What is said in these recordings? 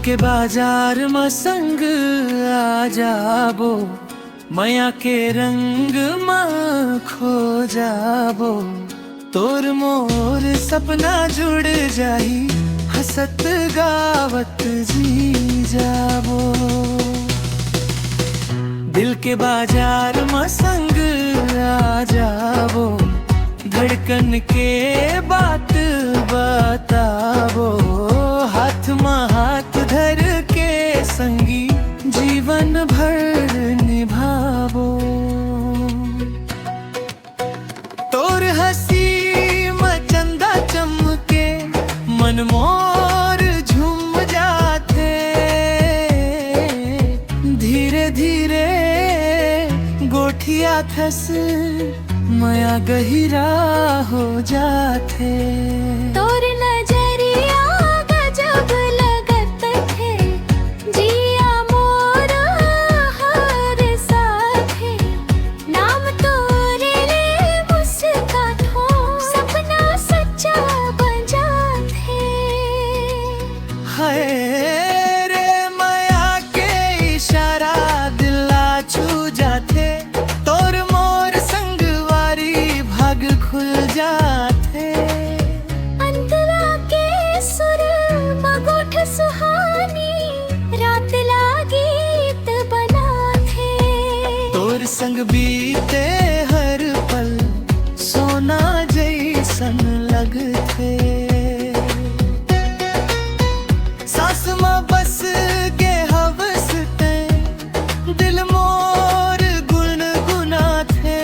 के बाजार में संग आ जाबो, माया के रंग में खो जाबो। तोर मोर सपना जुड़ जाई, हसत गावत जी जाबो। दिल के बाजार में संग आ जाबो, धड़कन के बात बताबो। हाथ में हाथ धर के संगी जीवन भर निभाबो। तोर हंसी में चंदा चमके, मन मोर झूम जाते। धीरे धीरे गोठिया थस माया गहिरा हो जाते। तोर नजरिया गजब लगत थे, जिया मोर हर साथे। नाम तोरे ले मुस्काथो, सपना सच्चा बन जाते। हाय रे माया के इशारा दिला छू जाते। तोर मोर संगवारी भाग खुल जाते। अंतरा के सुर मगोठ सुहानी, रात लागीत बना थे। तोर संग बीते हर पल सोना जैसन लगते। सास में बस के हवस ते, दिल मोर गुनगुना थे।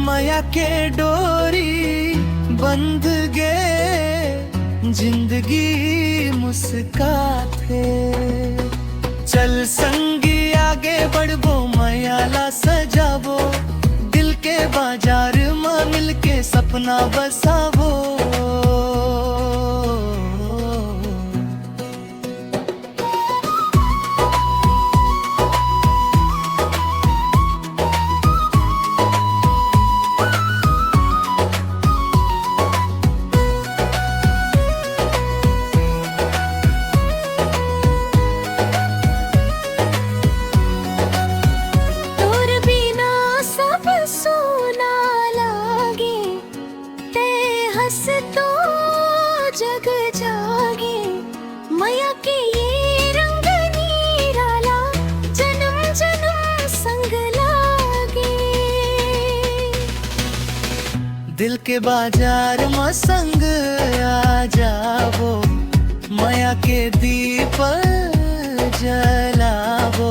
माया के डोरी बंध गे, जिंदगी मुस्काते। चल संगी आगे बढ़बो, मायाला सजाबो। दिल के बाजार में मिलके सपना बसाबो। तोर बिना सब सोना लागे, ते हंस तो जग जागे। माया के ये रंग निराला, जन्म जन्म संग लागे। दिल के बाजार में संग आ जाबो, माया के दीप जलाबो।